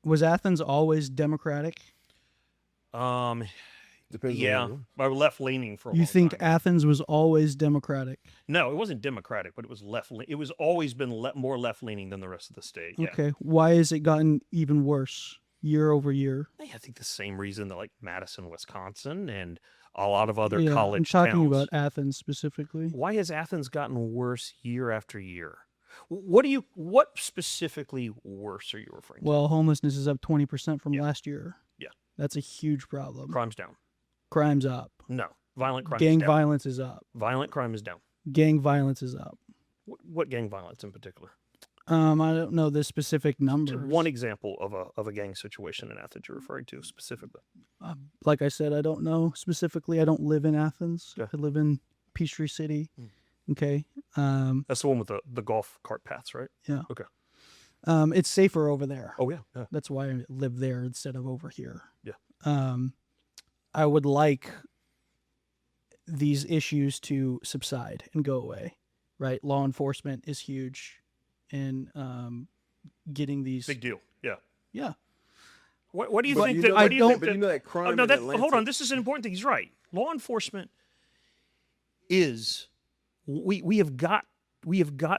Was Athens always Democratic? Depends Yeah, on I was left leaning for a You long think time. Athens was always Democratic? No, it wasn't Democratic, but it was it was always been more left leaning than the rest of the state. Yeah. Okay. Why has it gotten even worse year over year? I think the same reason that like Madison, Wisconsin, and a lot of other I'm college talking towns. about Athens specifically. Why has Athens gotten worse year after year? What specifically worse are you referring to? Well, homelessness is up 20% from last year. Yeah. That's a huge problem. Crime's down. Crime's up. No. Violent crime Gang is down. violence is up. Violent crime is down. Gang violence is up. What gang violence in particular? I don't know the specific numbers. One example of a gang situation in Athens you're referring to specifically. Like I said, I don't know specifically. I don't live in Athens. Yeah. I live in Peachtree City. Okay. That's the one with the golf cart paths, right? Yeah. Okay. It's safer over there. Oh yeah. That's why I live there instead of over here. Yeah. I would like these issues to subside and go away, right? Law enforcement is huge in getting these. Big deal. Yeah. Yeah. What do you But think? you that, know what that- do you think? but That, you know that crime oh, no, in that, Atlanta- hold on. This is an important thing. He's right. Law enforcement is we have got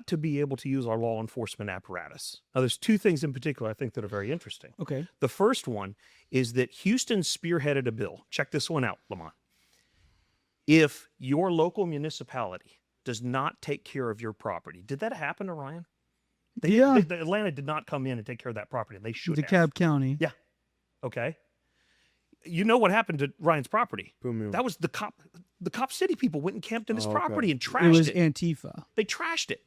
to be able to use our law enforcement apparatus. Now, there's two things in particular I think that are very interesting. Okay. The first one is that Houston spearheaded a bill. Check this one out, Lamont. If your local municipality does not take care of your property, did that happen to Ryan? Yeah. Atlanta did not come in and take care of that property. They should have. DeKalb County. Yeah. Okay. You know what happened to Ryan's property? Boom. That was the cop city people went and camped in his Oh, okay. property and It trashed was it. Antifa. They trashed it.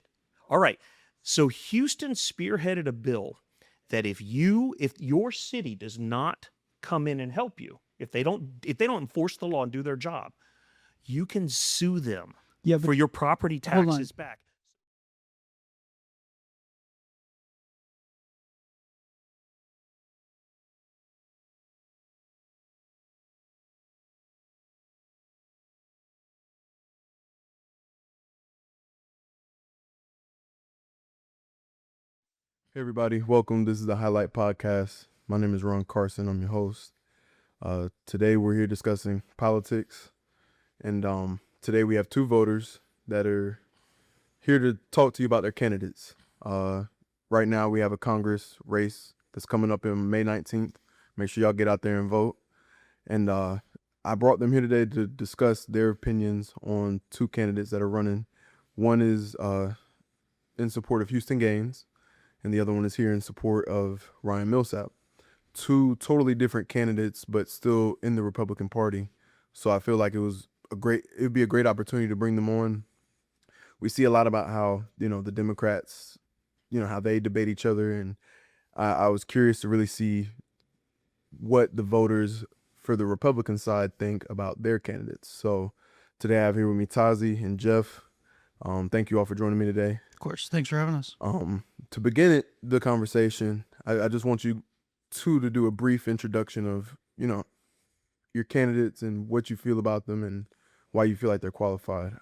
All right. So Houston spearheaded a bill that if your city does not come in and help you, if they don't enforce the law and do their job, you can sue them for your property hold on. taxes back. Hey everybody, welcome. This is the Highlight Podcast. My name is Ron Carson. I'm your host. Today we're here discussing politics, and today we have two voters that are here to talk to you about their candidates. Right now we have a Congress race that's coming up in May 19th. Make sure y'all get out there and vote. And I brought them here today to discuss their opinions on two candidates that are running. One is in support of Houston Gaines, and the other one is here in support of Ryan Millsap. Two totally different candidates, but still in the Republican Party. So I feel like it would be a great opportunity to bring them on. We see a lot about how, the Democrats, how they debate each other. And I was curious to really see what the voters for the Republican side think about their candidates. So today I have here with me Tazi and Jeff. Thank you all for joining me today. Of course. Thanks for having us. To begin the conversation, I just want you two to do a brief introduction of, your candidates and what you feel about them and why you feel like they're qualified.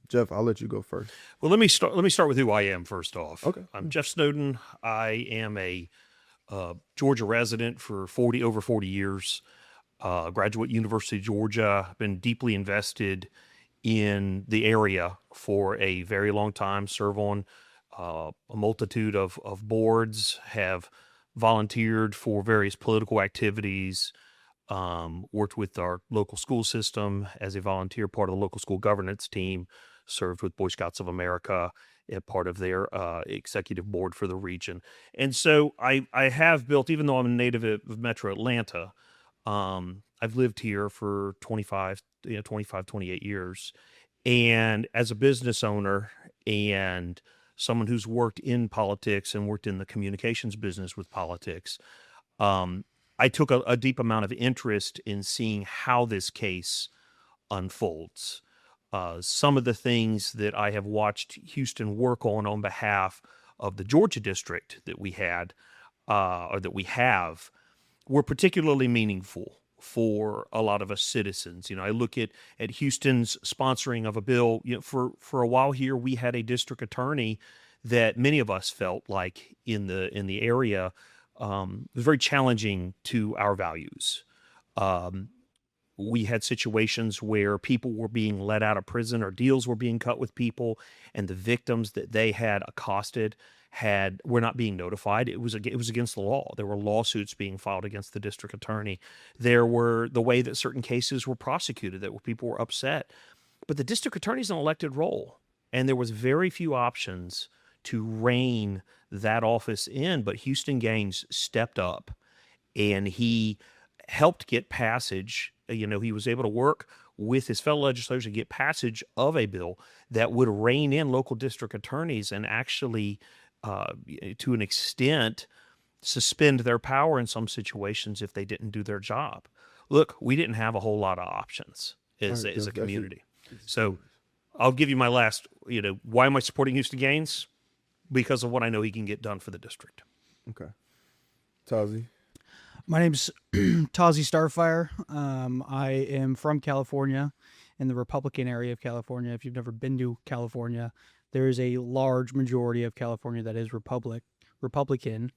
Jeff, I'll let you go first. Well, let me start with who I am first off. Okay. I'm Jeff Snowden. I am a Georgia resident for over 40 years. Graduate University of Georgia. Been deeply invested in the area for a very long time. Serve on a multitude of boards. Have volunteered for various political activities. Worked with our local school system as a volunteer, part of the local school governance team. Served with Boy Scouts of America, part of their executive board for the region. And so I have built, even though I'm a native of Metro Atlanta, I've lived here for 28 years. And as a business owner and someone who's worked in politics and worked in the communications business with politics, I took a deep amount of interest in seeing how this case unfolds. Some of the things that I have watched Houston work on behalf of the Georgia district that we had, or that we have, were particularly meaningful for a lot of us citizens. I look at Houston's sponsoring of a bill. For a while here, we had a district attorney that many of us felt like in the area was very challenging to our values. We had situations where people were being let out of prison or deals were being cut with people, and the victims that they had accosted were not being notified. It was against the law. There were lawsuits being filed against the district attorney. There were the way that certain cases were prosecuted, that people were upset. But the district attorney is an elected role, and there was very few options to rein that office in. But Houston Gaines stepped up, and he helped get passage. He was able to work with his fellow legislators to get passage of a bill that would rein in local district attorneys and actually, to an extent, suspend their power in some situations if they didn't do their job. Look, we didn't have a whole lot of options as a community. So I'll give you my last, why am I supporting Houston Gaines? Because of what I know he can get done for the district. Okay. Tazi? My name's Tazi Starfire. I am from California, in the Republican area of California. If you've never been to California, there is a large majority of California that is Republican,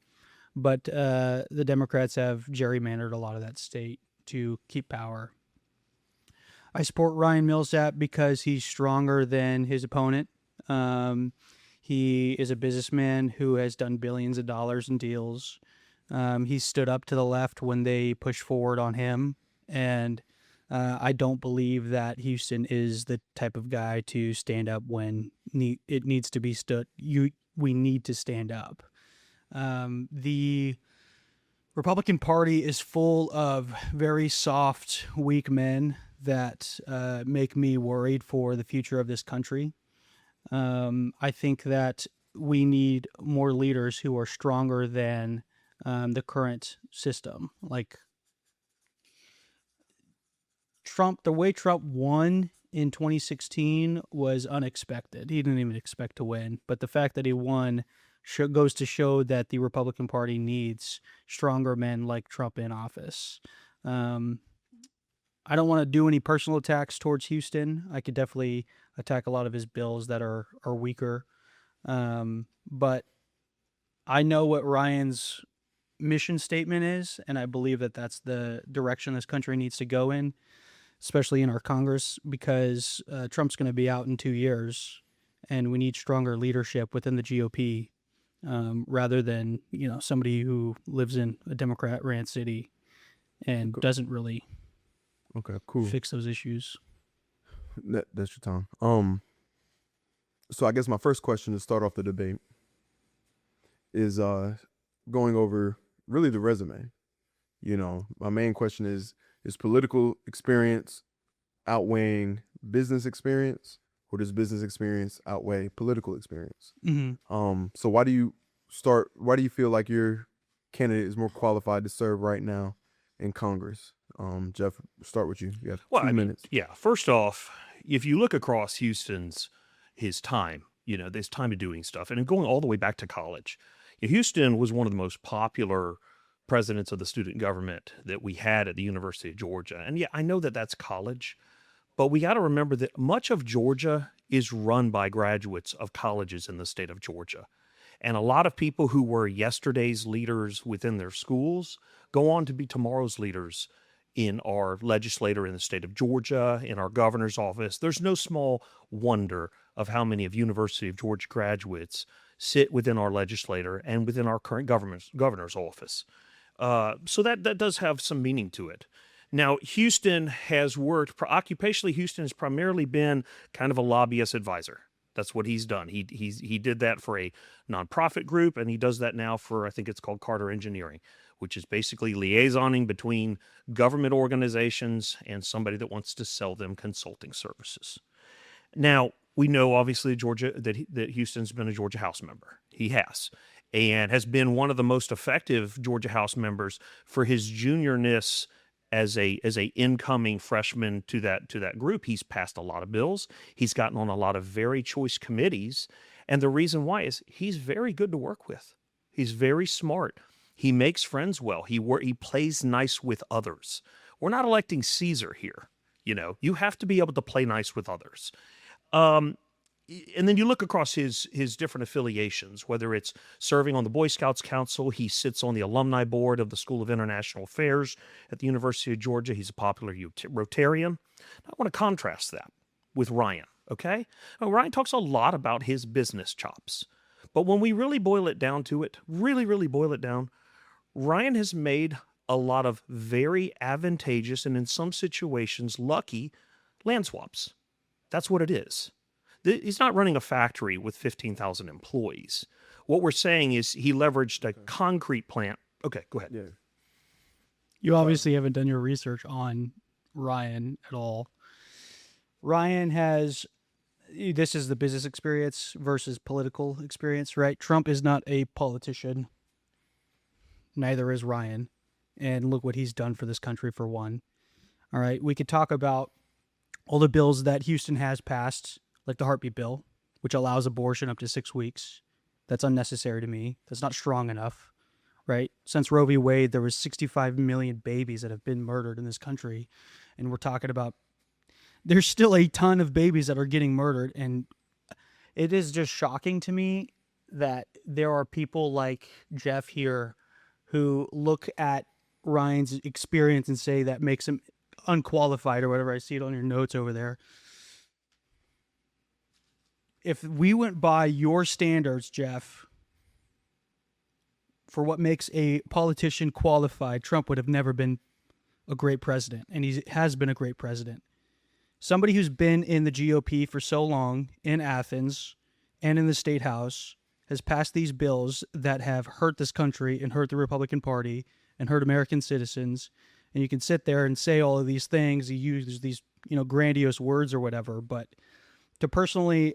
but the Democrats have gerrymandered a lot of that state to keep power. I support Ryan Millsap because he's stronger than his opponent. He is a businessman who has done billions of dollars in deals. He stood up to the left when they pushed forward on him, and I don't believe that Houston is the type of guy to stand up when it needs to be stood. We need to stand up. The Republican Party is full of very soft, weak men that make me worried for the future of this country. I think that we need more leaders who are stronger than the current system. Like Trump, the way Trump won in 2016 was unexpected. He didn't even expect to win, but the fact that he won goes to show that the Republican Party needs stronger men like Trump in office. I don't want to do any personal attacks towards Houston. I could definitely attack a lot of his bills that are weaker. But I know what Ryan's mission statement is, and I believe that that's the direction this country needs to go in, especially in our Congress, because Trump's going to be out in 2 years, and we need stronger leadership within the GOP rather than somebody who lives in a Democrat-ran city and doesn't really fix those issues. That's your time. So I guess my first question to start off the debate is going over really the resume. My main question is political experience outweighing business experience, or does business experience outweigh political experience? Mm-hmm. So why do you feel like your candidate is more qualified to serve right now in Congress? Jeff, start with you. You have 2 minutes. First off, if you look across his time, there's time of doing stuff, and going all the way back to college. Houston was one of the most popular presidents of the student government that we had at the University of Georgia. And I know that that's college, but we got to remember that much of Georgia is run by graduates of colleges in the state of Georgia. And a lot of people who were yesterday's leaders within their schools go on to be tomorrow's leaders in our legislature in the state of Georgia, in our governor's office. There's no small wonder of how many of University of Georgia graduates sit within our legislature and within our current governor's office. So that does have some meaning to it. Now, Houston has worked, occupationally, Houston has primarily been kind of a lobbyist advisor. That's what he's done. He did that for a nonprofit group, and he does that now for, I think it's called Carter Engineering, which is basically liaisoning between government organizations and somebody that wants to sell them consulting services. Now, we know obviously that Houston's been a Georgia House member. He has, and has been one of the most effective Georgia House members for his juniorness as a incoming freshman to that group. He's passed a lot of bills. He's gotten on a lot of very choice committees, and the reason why is he's very good to work with. He's very smart. He makes friends well. He plays nice with others. We're not electing Caesar here. You have to be able to play nice with others. and then you look across his different affiliations, whether it's serving on the Boy Scouts Council, he sits on the alumni board of the School of International Affairs at the University of Georgia. He's a popular Rotarian. I want to contrast that with Ryan, okay? Now, Ryan talks a lot about his business chops. But when we really boil it down to it, really boil it down, Ryan has made a lot of very advantageous and in some situations lucky land swaps. That's what it is. He's not running a factory with 15,000 employees. What we're saying is he leveraged a concrete plant. Okay, go ahead. Yeah. You obviously haven't done your research on Ryan at all. Ryan has, this is the business experience versus political experience, right? Trump is not a politician. Neither is Ryan. And look what he's done for this country, for one. All right, we could talk about all the bills that Houston has passed, like the heartbeat bill, which allows abortion up to 6 weeks. That's unnecessary to me. That's not strong enough, right? Since Roe v. Wade, there was 65 million babies that have been murdered in this country. And we're talking about, there's still a ton of babies that are getting murdered. And it is just shocking to me that there are people like Jeff here who look at Ryan's experience and say that makes him unqualified or whatever. I see it on your notes over there. If we went by your standards, Jeff, for what makes a politician qualified, Trump would have never been a great president, and he has been a great president. Somebody who's been in the GOP for so long, in Athens and in the State House, has passed these bills that have hurt this country and hurt the Republican Party and hurt American citizens. And you can sit there and say all of these things, you use these, grandiose words or whatever, but to personally,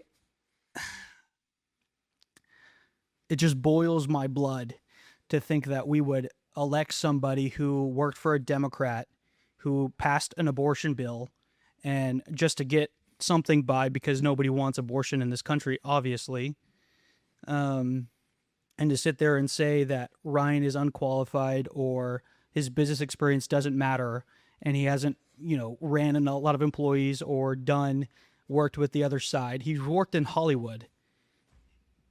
it just boils my blood to think that we would elect somebody who worked for a Democrat who passed an abortion bill, and just to get something by, because nobody wants abortion in this country, obviously, and to sit there and say that Ryan is unqualified or his business experience doesn't matter and he hasn't, ran in a lot of employees or worked with the other side. He's worked in Hollywood.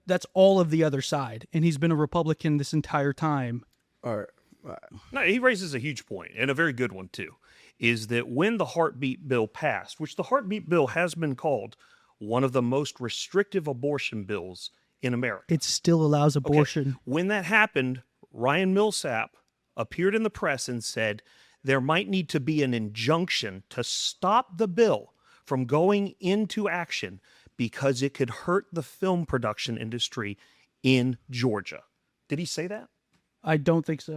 That's all of the other side. And he's been a Republican this entire time. All right. No, he raises a huge point, and a very good one too, is that when the heartbeat bill passed, which the heartbeat bill has been called one of the most restrictive abortion bills in America. It still allows abortion. Okay. When that happened, Ryan Millsap appeared in the press and said there might need to be an injunction to stop the bill from going into action because it could hurt the film production industry in Georgia. Did he say that? I don't think so.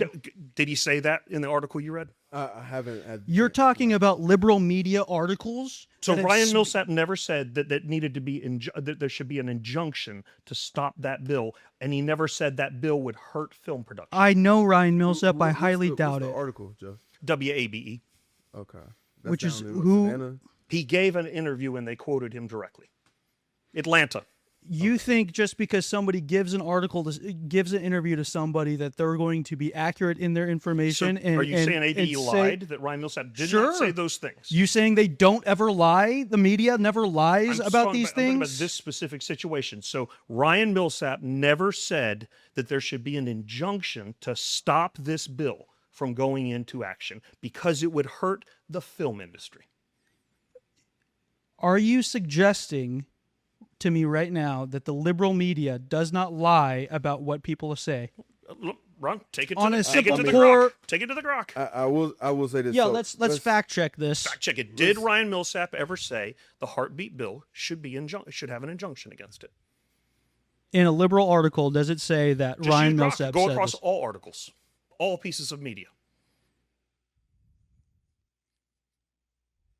Did he say that in the article you read? I haven't. You're talking about liberal media articles? So Ryan Millsap never said that needed to be that there should be an injunction to stop that bill, and he never said that bill would hurt film production. I know Ryan Millsap. I highly doubt what's it. the article, Jeff? WABE. Okay. Which is down in who? Savannah? He gave an interview and they quoted him directly. Atlanta. You think just because somebody gives an interview to somebody that they're going to be accurate in their information? So are you saying ABE lied, that Ryan Millsap did not say those things? You saying they don't ever lie? The media never lies about these things? I'm talking about this specific situation. So Ryan Millsap never said that there should be an injunction to stop this bill from going into action because it would hurt the film industry. Are you suggesting to me right now that the liberal media does not lie about what people say? Look, Ron, take it On to a the, take it simple to the core- grok. Take it to the grok. I will say this. Yeah, so let's fact check this. Fact check it. Did Ryan Millsap ever say the heartbeat bill should have an injunction against it? In a liberal article, does it say that Just Ryan use grok. Millsap Go said across this? all articles, all pieces of media.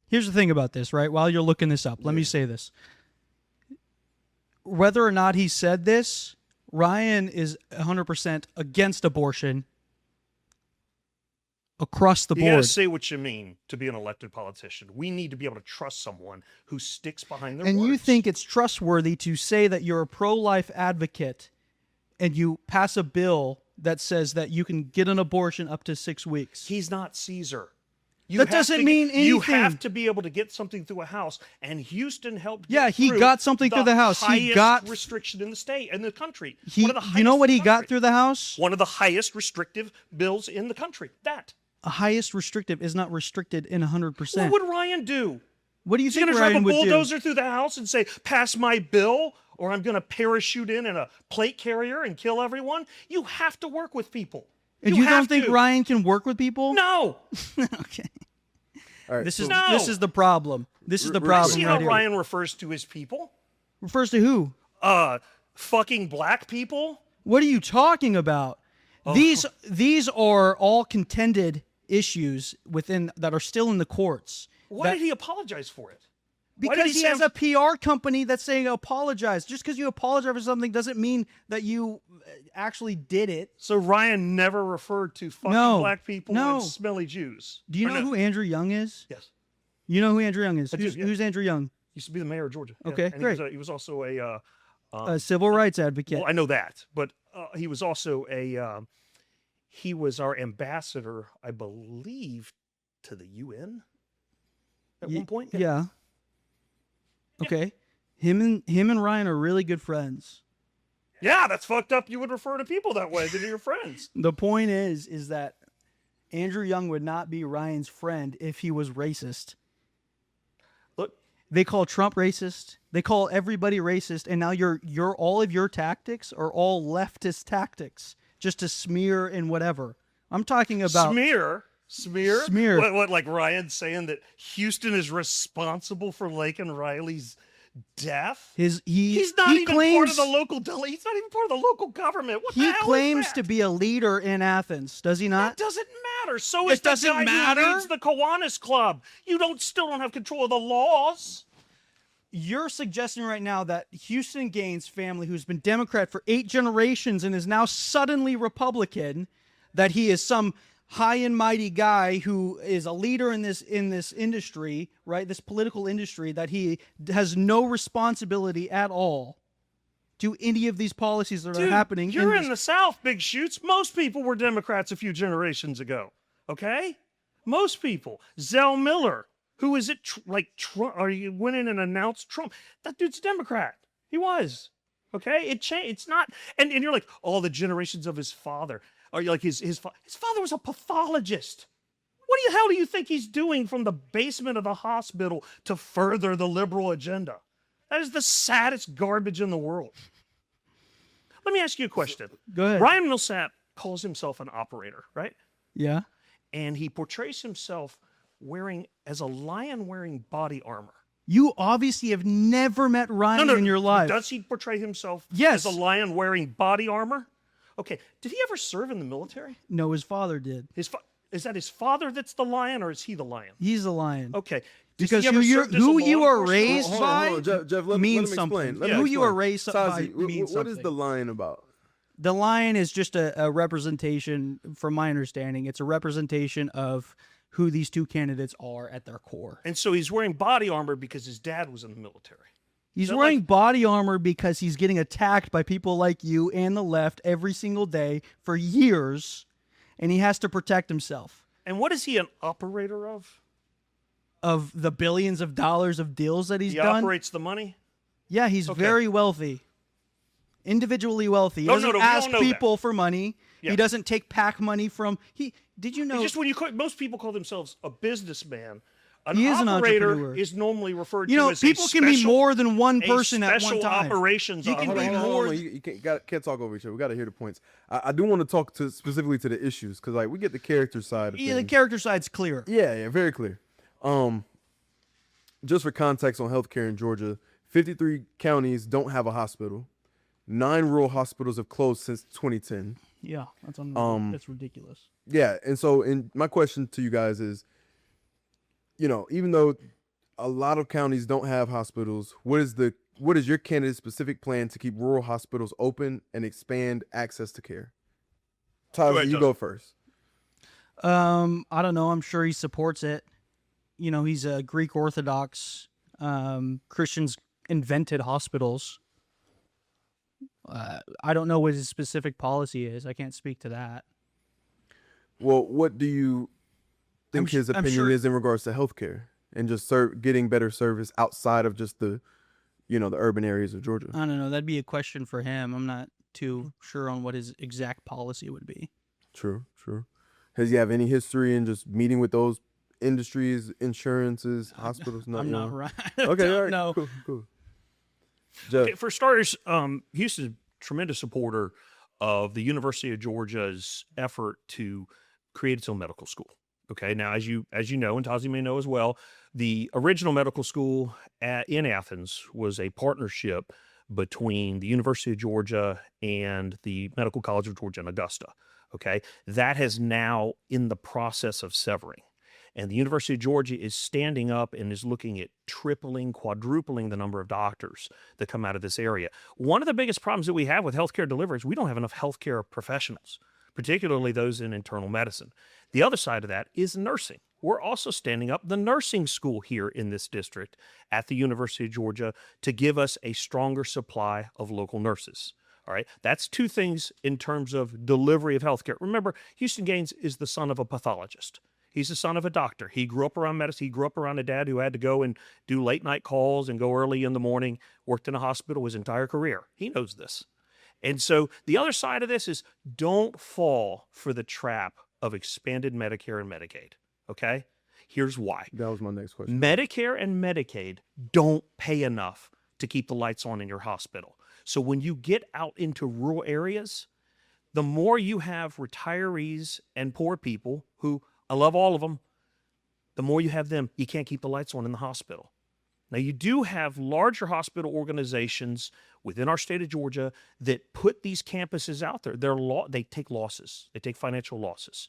Here's the thing about this, right? While you're looking this up, let me say this. Whether or not he said this, Ryan is 100% against abortion across the You gotta board. say what you mean to be an elected politician. We need to be able to trust someone who sticks behind their And words. you think it's trustworthy to say that you're a pro-life advocate and you pass a bill that says that you can get an abortion up to 6 weeks? he's not Caesar. That doesn't mean You anything. have to be able to get something through a house, and Houston helped. Yeah, get he through got something through the House. He highest got restriction in the state and the country. he. One of the You know highest what in he the got country. through the House? One of the highest restrictive bills in the country. That. A highest restrictive is not restricted in 100%. What would Ryan do? What do you Is he think going to drive Ryan a would do? bulldozer through the house and say, "Pass my bill," or "I'm going to parachute in a plate carrier and kill everyone"? You have to work with people. And you don't have think to. Ryan can work with people? No. Okay. All right. This so is No. this is the problem. This is the Real problem See right how here. Ryan refers to his people? Refers to who? Fucking black people. What are you talking about? Oh. These are all contended issues within that are still in the courts. Why That- did he apologize for it? Why did Because he say has a PR company that's saying apologize. Just because you apologize for something doesn't mean that you actually did it. So Ryan never referred to fucking No. black people No. and smelly Jews. Do you Or know no? who Andrew Young is? Yes. You know who Andrew Young is? I do, Who's, yeah. who's Andrew Young? Used to be the mayor of Georgia. Yeah. Okay, And great. He was also a. A civil rights advocate. Well, I know that, but he was also a. He was our ambassador, I believe, to the UN at one point. Yeah. Okay. Him and Ryan are really good friends. Yeah, that's fucked up. You would refer to people that way. They're your friends. The point is that Andrew Young would not be Ryan's friend if he was racist. Look, They call Trump racist. They call everybody racist, and now your all of your tactics are all leftist tactics, just to smear and whatever. I'm talking about smear. Smear. What? Like Ryan saying that Houston is responsible for Lake and Riley's death? he's not he even claims part of the local. He's not even part of the local government. What the he hell claims is to that? be a leader in Athens. Does he That not? doesn't matter. So It is the doesn't guy matter? who leads the Kiwanis Club. You still don't have control of the laws. You're suggesting right now that Houston Gaines' family, who's been Democrat for 8 generations and is now suddenly Republican, that he is some high and mighty guy who is a leader in this industry, right? This political industry, that he has no responsibility at all to any of these policies that are happening. You're in this- the South, Big Shoots. Most people were Democrats a few generations ago. Okay, most people. Zell Miller, who is it? Like Trump? Are you went in and announced Trump? That dude's a Democrat. He was. Okay, it changed. It's not. And you're like, oh, the generations of his father. Are you like his father was a pathologist? What the hell do you think he's doing from the basement of the hospital to further the liberal agenda? That is the saddest garbage in the world. Let me ask you a question. Go ahead. Ryan Millsap calls himself an operator, right? Yeah. And he portrays himself as a lion wearing body armor. You obviously have never met Ryan in your life. Does he portray himself Yes. as a lion wearing body armor? Okay. Did he ever serve in the military? No, his father did. Is that his father that's the lion, or is he the lion? He's a lion. Okay. Because Does he ever serve as a who law you are enforcement raised officer? by Jeff, let means him something. explain. Let Who him you are explain. raised by Tazi, means what is something. the line about? The lion is just a representation, from my understanding, it's a representation of who these two candidates are at their core. And so he's wearing body armor because his dad was in the military. He's that wearing body armor because he's getting attacked by people like you and the left every single day for years, and he has to protect himself. And what is he an operator of? Of the billions of dollars of deals that he's He done. operates the money? Yeah, he's Okay. very wealthy. Individually wealthy. He No, doesn't we all ask know people for money. Yeah. He doesn't take PAC money from did you know Just when most people call themselves a businessman, an He is an operator entrepreneur. is normally referred you to know as people a can be special- more than one a person at one special time. operations You can operator. be Hold on, more. You can't talk over each other. We got to hear the points. I do want to talk specifically to the issues because like we get the character side of Yeah, the things. character side's clear. Yeah, very clear. Just for context on healthcare in Georgia, 53 counties don't have a hospital. 9 rural hospitals have closed since 2010. Yeah, that's ridiculous. Yeah, and so my question to you guys is, even though a lot of counties don't have hospitals, what is your candidate's specific plan to keep rural hospitals open and expand access to care? Tyler, ahead, you go first. I don't know. I'm sure he supports it. He's a Greek Orthodox. Christians invented hospitals. I don't know what his specific policy is. I can't speak to that. Well, what do you think his I'm opinion sure- is in regards to healthcare and just getting better service outside of just the urban areas of Georgia. I don't know. That'd be a question for him. I'm not too sure on what his exact policy would be. True. Has he have any history in just meeting with those industries, insurances, hospitals? I'm not right. Okay, all right, No. cool. Jeff, Okay, for starters, Houston's a tremendous supporter of the University of Georgia's effort to create its own medical school. Okay, now as you know, and Tazi may know as well, the original medical school in Athens was a partnership between the University of Georgia and the Medical College of Georgia in Augusta. Okay, that has now in the process of severing. And the University of Georgia is standing up and is looking at tripling, quadrupling the number of doctors that come out of this area. One of the biggest problems that we have with healthcare delivery is we don't have enough healthcare professionals, particularly those in internal medicine. The other side of that is nursing. We're also standing up the nursing school here in this district at the University of Georgia to give us a stronger supply of local nurses. All right, that's two things in terms of delivery of healthcare. Remember, Houston Gaines is the son of a pathologist. He's the son of a doctor. He grew up around medicine. He grew up around a dad who had to go and do late night calls and go early in the morning, worked in a hospital his entire career. He knows this. And so the other side of this is don't fall for the trap of expanded Medicare and Medicaid. Okay? Here's why. that was my next question. Medicare and Medicaid don't pay enough to keep the lights on in your hospital. So when you get out into rural areas, the more you have retirees and poor people who, I love all of them, the more you have them, you can't keep the lights on in the hospital. Now, you do have larger hospital organizations within our state of Georgia that put these campuses out there. They take losses. They take financial losses.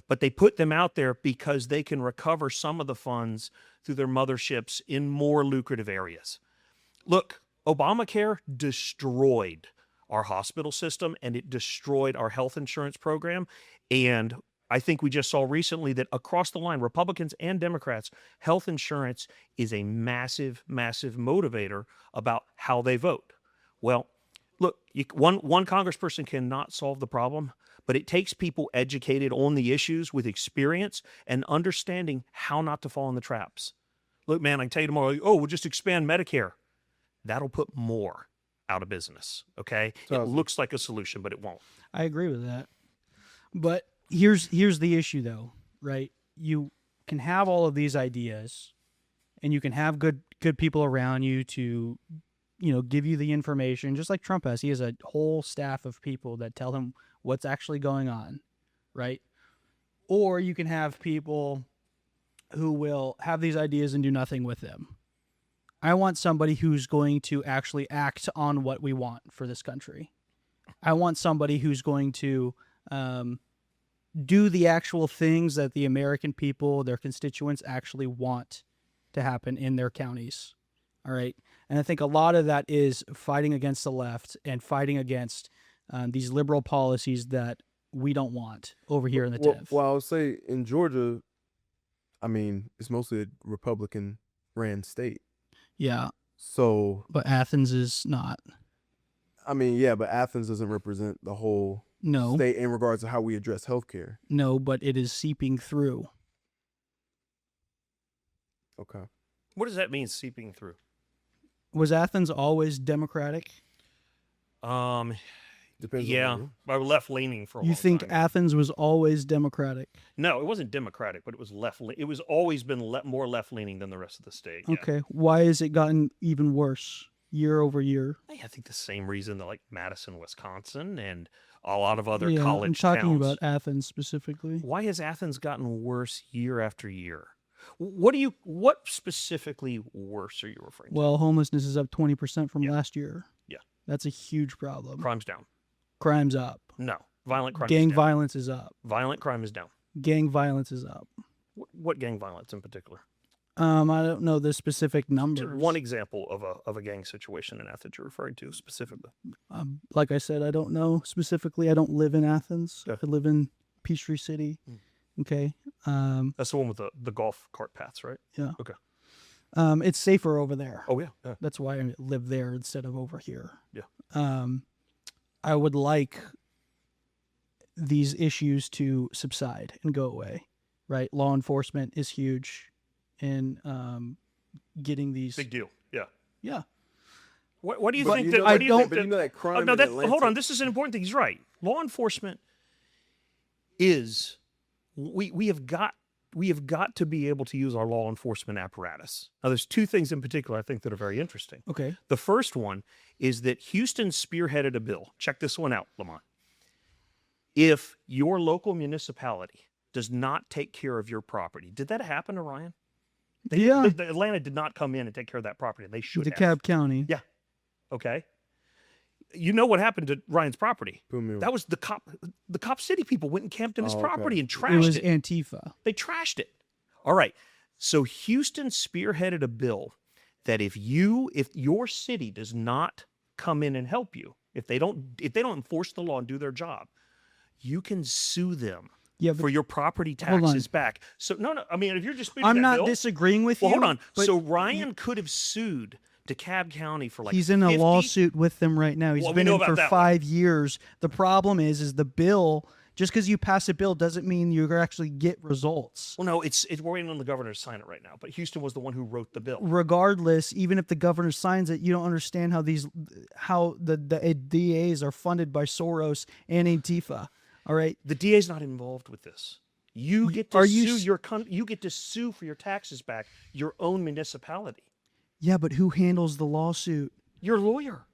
But they put them out there because they can recover some of the funds through their motherships in more lucrative areas. Look, Obamacare destroyed our hospital system and it destroyed our health insurance program. And I think we just saw recently that across the line, Republicans and Democrats, health insurance is a massive, massive motivator about how they vote. Well, look, one congressperson cannot solve the problem, but it takes people educated on the issues with experience and understanding how not to fall in the traps. Look, man, I can tell you tomorrow, we'll just expand Medicare. That'll put more out of business, okay? It looks like a solution, but it won't. I agree with that. But here's the issue, though, right? You can have all of these ideas, and you can have good people around you to, give you the information, just like Trump has. He has a whole staff of people that tell him what's actually going on, right? Or you can have people who will have these ideas and do nothing with them. I want somebody who's going to actually act on what we want for this country. I want somebody who's going to do the actual things that the American people, their constituents, actually want to happen in their counties. All right. And I think a lot of that is fighting against the left and fighting against these liberal policies that we don't want over here in the TIF. Well, I would say in Georgia, I mean, it's mostly a Republican-ran state. Yeah. So, but Athens is not. I mean, yeah, but Athens doesn't represent the whole state in regards to how we address healthcare. No, but it is seeping through. Okay. What does that mean, seeping through? Was Athens always Democratic? Depends. Yeah, I was left leaning for a long time. You think Athens was always Democratic? No, it wasn't Democratic, but it was left. It was always been more left leaning than the rest of the state. Yeah. Okay, why has it gotten even worse year over year? I think the same reason that like Madison, Wisconsin, and a lot of other I'm college talking towns. about Athens specifically. Why has Athens gotten worse year after year? What specifically worse are you referring to? Well, homelessness is up 20% from last year. Yeah. That's a huge problem. Crime's down. Crime's up. No. Violent crime Gang is down. violence is up. Violent crime is down. Gang violence is up. What gang violence in particular? I don't know the specific numbers. One example of a gang situation in Athens you're referring to specifically. Like I said, I don't know specifically. I don't live in Athens. Yeah. I live in Peachtree City. Okay. That's the one with the golf cart paths, right? Yeah. Okay. It's safer over there. Oh yeah. That's why I live there instead of over here. Yeah. I would like these issues to subside and go away. right? Law enforcement is huge in getting these. Big deal. Yeah. Yeah. What do you But think you that? know What that- do you but think you know that crime Oh, no, in that hold Atlanta- on. This is an important thing. He's right. Law enforcement is we have got to be able to use our law enforcement apparatus. Now, there's two things in particular I think that are very interesting. Okay. The first one is that Houston spearheaded a bill. Check this one out, Lamont. If your local municipality does not take care of your property, did that happen to Ryan? Yeah. The Atlanta did not come in and take care of that property. They should have. DeKalb County. Yeah. Okay. You know what happened to Ryan's property? Boom, boom. That was the cop city people went and camped in his Oh, okay. property and It trashed was it. Antifa. They trashed it. All right. So Houston spearheaded a bill that if your city does not come in and help you, if they don't enforce the law and do their job, you can sue them Yeah, for your property hold on. taxes back. So no. I mean, if you're disputing I'm that not bill, disagreeing with well, you. hold on. but So Ryan could have sued DeKalb County for like he's in a 50 lawsuit with them right now. He's Well, we been know in about for that 5 years. The problem is the bill. Just because you pass a bill doesn't mean you actually get results. Well, no, it's we're waiting on the governor to sign it right now. But Houston was the one who wrote the bill. Regardless, even if the governor signs it, you don't understand how the DAs are funded by Soros and Antifa. All right. The DA's not involved with this. You get to Are you sue s- you get to sue for your taxes back your own municipality. Yeah, but who handles the lawsuit? Your lawyer.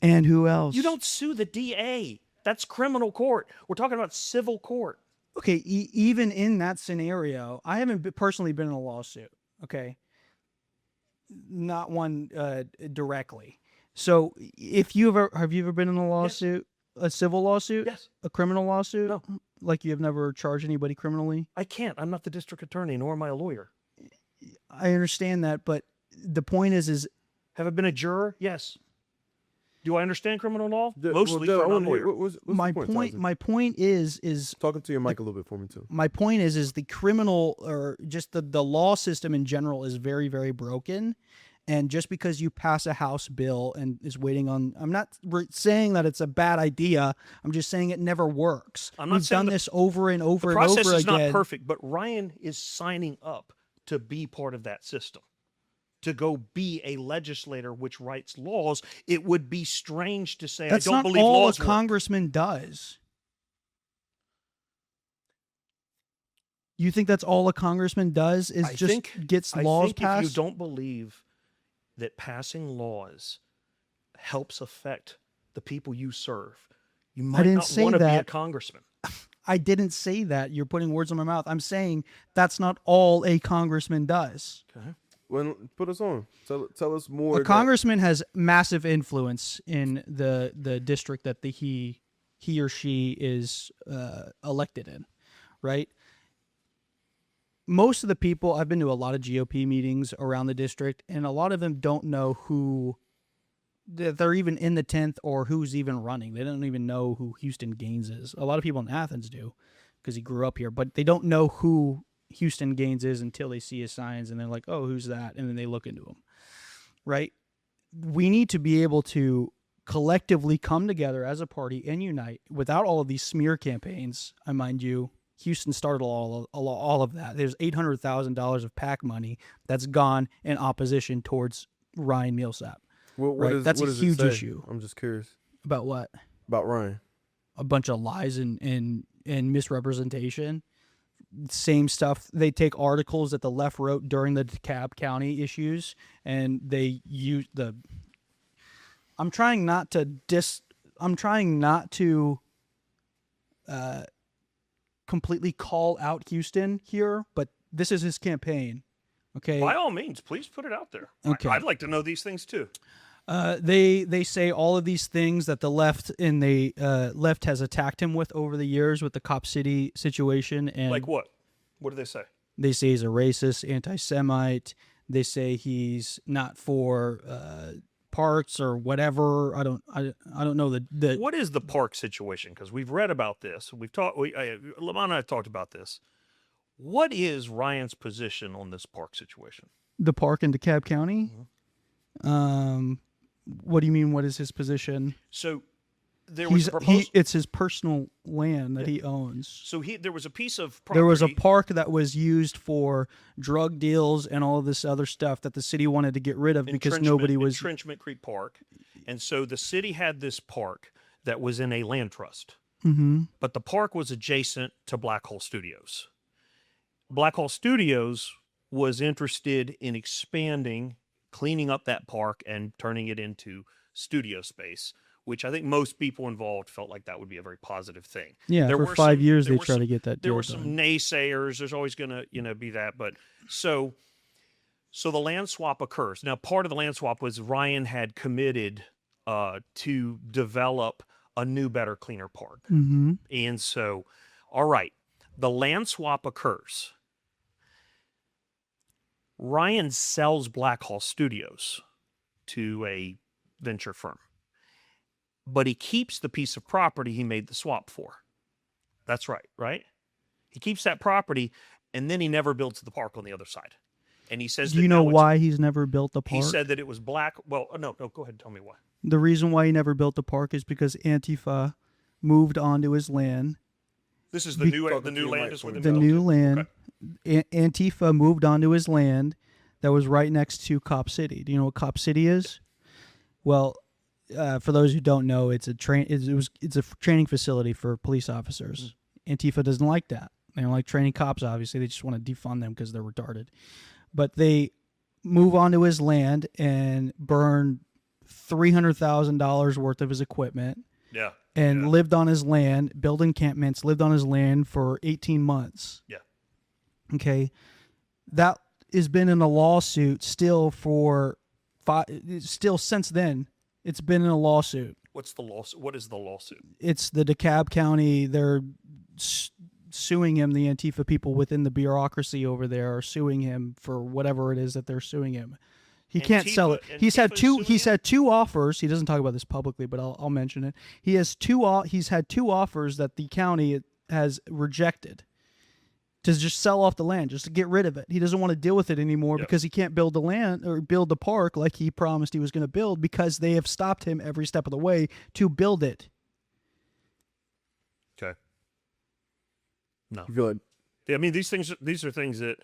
And who else? You don't sue the DA. That's criminal court. We're talking about civil court. Okay, even in that scenario, I haven't personally been in a lawsuit. Okay, not one directly. So, if you ever have you ever been in a lawsuit, a civil lawsuit, Yes. a criminal lawsuit? No. Like you have never charged anybody criminally. I can't. I'm not the district attorney, nor am I a lawyer. I understand that, but the point is Have I been a juror? Yes. Do I understand criminal law? Well, Mostly Dale, for I a wanna hear- non-lawyer. what's my the point. Tyson? My point is Talking to your mic a little bit for me too. my point is the criminal or just the law system in general is very, very broken. And just because you pass a House bill and is waiting on, I'm not saying that it's a bad idea. I'm just saying it never works. I'm not We've saying done the- this over and over The and process over is again. not perfect, but Ryan is signing up to be part of that system, to go be a legislator which writes laws. It would be strange to say That's I don't not believe all a laws work. congressman does. You think that's all a congressman does is gets laws I think passed? if you don't believe that passing laws helps affect the people you serve, you might didn't not say want to be a that. congressman. I didn't say that. You're putting words in my mouth. I'm saying that's not all a congressman does. Okay. Well, put us on. Tell us more. A congressman has massive influence in the district that he or she is elected in, right? Most of the people, I've been to a lot of GOP meetings around the district, and a lot of them don't know who that they're even in the 10th or who's even running. They don't even know who Houston Gaines is. A lot of people in Athens do because he grew up here, but they don't know who Houston Gaines is until they see his signs and they're like, oh, who's that? And then they look into him, right? We need to be able to collectively come together as a party and unite without all of these smear campaigns. I mind you, Houston started all of that. There's $800,000 of PAC money that's gone in opposition towards Ryan Millsap. Right? That's a huge issue. I'm just curious About what? about Ryan. A bunch of lies and misrepresentation. Same stuff. They take articles that the left wrote during the DeKalb County issues, and they use the. I'm trying not to completely call out Houston here, but this is his campaign. Okay. By all means, please put it out there. Okay. I'd like to know these things too. They say all of these things that the left and the left has attacked him with over the years with the Cop City situation, and Like what? What do they say? they say he's a racist, anti-Semite. They say he's not for parks or whatever. I don't know the What is the park situation? Because we've read about this. We've talked. Lamont and I have talked about this. What is Ryan's position on this park situation? the park in DeKalb County. Mm-hmm. What do you mean? What is his position? So there was a proposal. It's his personal land that he owns. So there was a piece of property. There was a park that was used for drug deals and all of this other stuff that the city wanted to get rid of because nobody was Entrenchment Creek Park, and so the city had this park that was in a land trust. Mm-hmm. But the park was adjacent to Black Hole Studios. Black Hole Studios was interested in expanding, cleaning up that park, and turning it into studio space, which I think most people involved felt like that would be a very positive thing. Yeah, there for were 5 years there they were tried some- to get that There deal were done. some naysayers. There's always going to be that. But so the land swap occurs. Now, part of the land swap was Ryan had committed to develop a new, better, cleaner park. Mm-hmm. And so, all right, the land swap occurs. Ryan sells Black Hall Studios to a venture firm, but he keeps the piece of property he made the swap for. That's right, right? He keeps that property, and then he never builds the park on the other side. And he says, Do you know why he's never built the park? He said that it was black. Well, no, go ahead and tell me why. The reason why he never built the park is because Antifa moved onto his land. This is the new land is where the new land. Okay. Antifa moved onto his land that was right next to Cop City. Do you know what Cop City is? Well, for those who don't know, it's a training facility for police officers. Antifa doesn't like that. They don't like training cops. Obviously, they just want to defund them because they're retarded. But they move onto his land and burn $300,000 worth of his equipment. Yeah. And lived on his land, built encampments, lived on his land for 18 months. Yeah. Okay. That has been in a lawsuit still since then. It's been in a lawsuit. What's the lawsuit? What is the lawsuit? It's the DeKalb County. They're suing him. The Antifa people within the bureaucracy over there are suing him for whatever it is that they're suing him. He can't sell it. He's had two offers. He doesn't talk about this publicly, but I'll mention it. He's had two offers that the county has rejected to just sell off the land, just to get rid of it. He doesn't want to deal with it anymore because he can't build the land or build the park like he promised he was going to build because they have stopped him every step of the way to build it. Okay. No. You feel like I mean, these are things that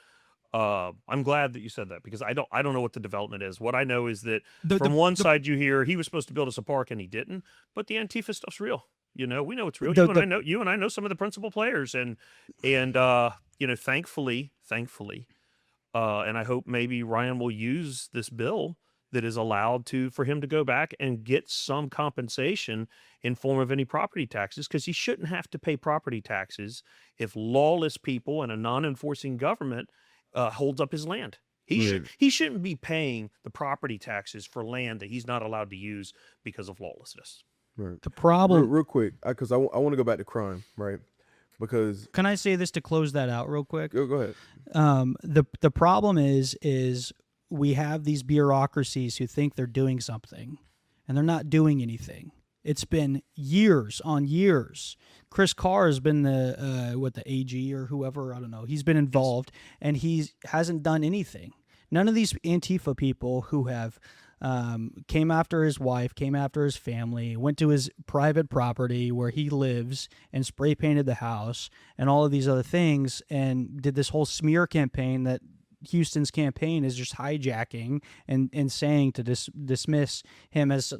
I'm glad that you said that because I don't know what the development is. What I know is that from one side you hear he was supposed to build us a park and he didn't, but the Antifa stuff's real. You know, we know it's real. You and I know some of the principal players, and thankfully, and I hope maybe Ryan will use this bill that is allowed for him to go back and get some compensation in form of any property taxes, because he shouldn't have to pay property taxes if lawless people and a non-enforcing government holds up his land. He shouldn't be paying the property taxes for land that he's not allowed to use because of lawlessness. Right. The problem, real quick, because I want to go back to crime, right? Because can I say this to close that out real quick? go ahead. The problem is we have these bureaucracies who think they're doing something, and they're not doing anything. It's been years on years. Chris Carr has been the AG or whoever, I don't know. He's been involved, and he hasn't done anything. None of these Antifa people who have came after his wife, came after his family, went to his private property where he lives and spray painted the house and all of these other things, and did this whole smear campaign that Houston's campaign is just hijacking and saying to dismiss him as,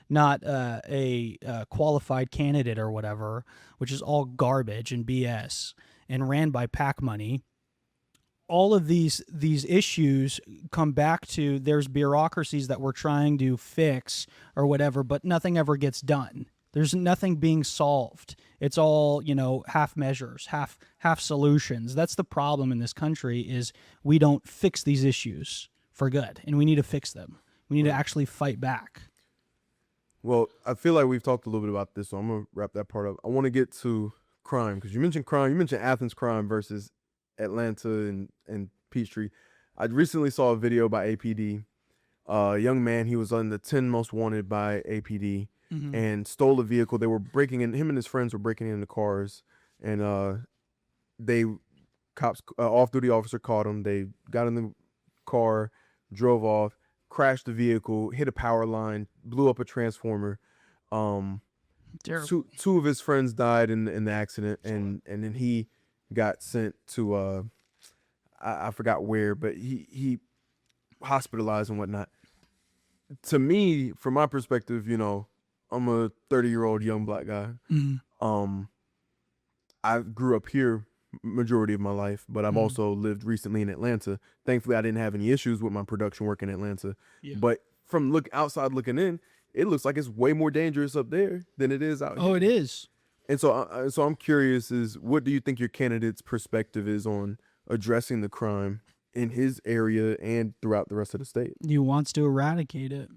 not a qualified candidate or whatever, which is all garbage and BS and ran by PAC money. All of these issues come back to there's bureaucracies that we're trying to fix or whatever, but nothing ever gets done. There's nothing being solved. It's all, half measures, half solutions. That's the problem in this country is we don't fix these issues for good, and we need to fix them. We need to actually fight back. Well, I feel like we've talked a little bit about this, so I'm going to wrap that part up. I want to get to crime, because you mentioned crime. You mentioned Athens crime versus Atlanta and Peachtree. I recently saw a video by APD. A young man, he was on the 10 most wanted by APD and stole a vehicle. They were breaking in, him and his friends were breaking into cars, and off-duty officer caught him. They got in the car, drove off, crashed the vehicle, hit a power line, blew up a transformer. Terrible. two of his friends died in the accident, and then he got sent to I forgot where, but he hospitalized and whatnot. To me, from my perspective, I'm a 30-year-old young black guy. Mhm. I grew up here majority of my life, but I've Mhm. also lived recently in Atlanta. Thankfully, I didn't have any issues with my production work in Atlanta. Yeah. But from outside looking in, it looks like it's way more dangerous up there than it is out Oh, here. it is. And so I'm curious: is what do you think your candidate's perspective is on addressing the crime in his area and throughout the rest of the state? He wants to eradicate it.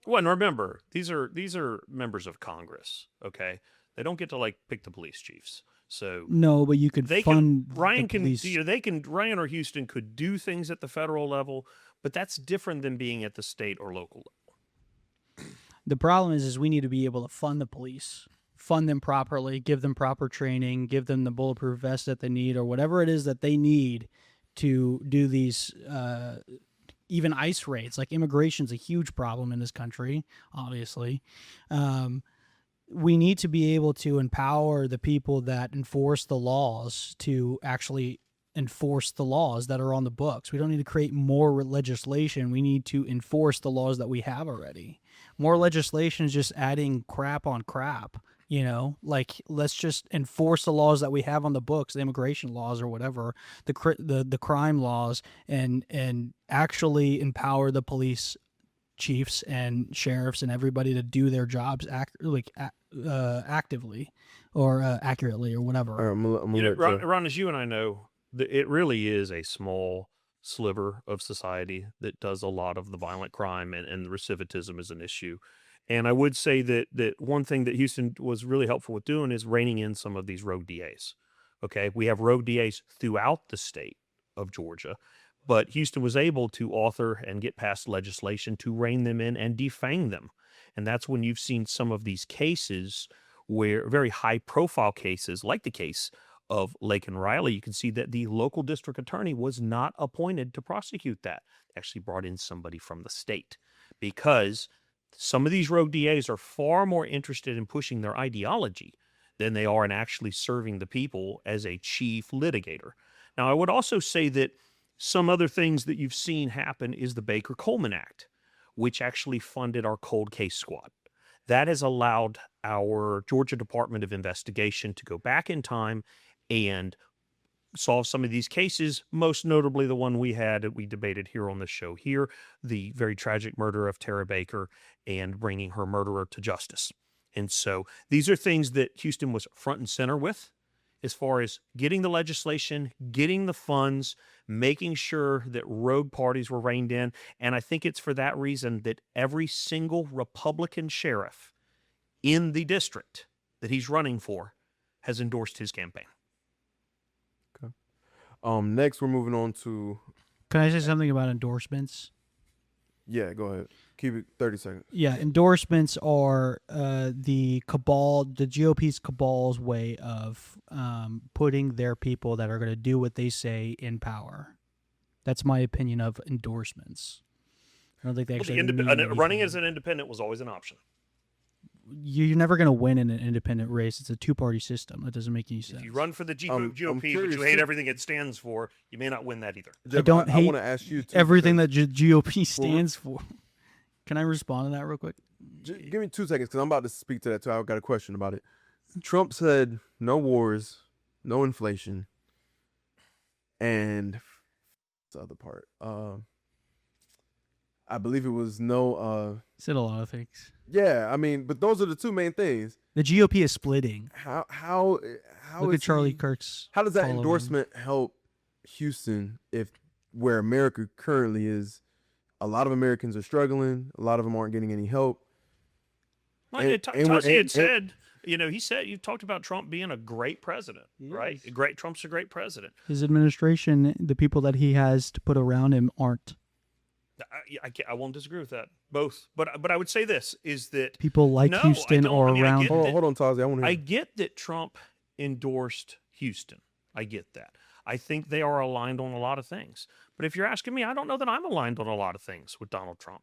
Well, and remember, these are members of Congress. Okay, they don't get to like pick the police chiefs. So No, but you could they fund can Ryan the can police. they can Ryan or Houston could do things at the federal level, but that's different than being at the state or local level. The problem is we need to be able to fund the police, fund them properly, give them proper training, give them the bulletproof vest that they need, or whatever it is that they need to do these. Even ICE raids, like immigration's a huge problem in this country, obviously. We need to be able to empower the people that enforce the laws to actually enforce the laws that are on the books. We don't need to create more legislation. We need to enforce the laws that we have already. More legislation is just adding crap on crap. Like let's just enforce the laws that we have on the books, the immigration laws or whatever, the crime laws, and actually empower the police chiefs and sheriffs and everybody to do their jobs actively or accurately or whatever. All right, I'm gonna let Ron, as you and I know, it really is a small sliver of society that does a lot of the violent crime, and the recidivism is an issue. And I would say that one thing that Houston was really helpful with doing is reining in some of these rogue DAs. Okay, we have rogue DAs throughout the state of Georgia, but Houston was able to author and get passed legislation to rein them in and defang them. And that's when you've seen some of these cases where very high profile cases, like the case of Lake and Riley, you can see that the local district attorney was not appointed to prosecute that. They actually brought in somebody from the state because some of these rogue DAs are far more interested in pushing their ideology than they are in actually serving the people as a chief litigator. Now, I would also say that some other things that you've seen happen is the Baker-Coleman Act, which actually funded our cold case squad. That has allowed our Georgia Department of Investigation to go back in time and solve some of these cases, most notably the one we debated here on the show here, the very tragic murder of Tara Baker and bringing her murderer to justice. And so these are things that Houston was front and center with as far as getting the legislation, getting the funds, making sure that rogue parties were reined in. And I think it's for that reason that every single Republican sheriff in the district that he's running for has endorsed his campaign. Next, we're moving on to. Can I say something about endorsements? Yeah, go ahead. Keep it 30 seconds. Yeah, endorsements are the GOP's cabal's way of putting their people that are going to do what they say in power. That's my opinion of endorsements. I don't think they actually running as an independent was always an option. You're never going to win in an independent race. It's a two-party system. That doesn't make any sense. If you run for the GOP, but you hate everything it stands for, you may not win that either. Jeff, I want to ask you everything that GOP stands for. Can I respond to that real quick? Give me 2 seconds because I'm about to speak to that too. I've got a question about it. Trump said no wars, no inflation, and the other part. I believe it was no. Said a lot of things. Yeah, I mean, but those are the two main things. The GOP is splitting. How Look at Charlie Kirk's. How does that endorsement help Houston if where America currently is? A lot of Americans are struggling. A lot of them aren't getting any help. He said, you talked about Trump being a great president, right? Trump's a great president. His administration, the people that he has to put around him aren't. I won't disagree with that. Both, but I would say this is that people like Houston or around. Hold on, Tazi. I get that Trump endorsed Houston. I get that. I think they are aligned on a lot of things. But if you're asking me, I don't know that I'm aligned on a lot of things with Donald Trump.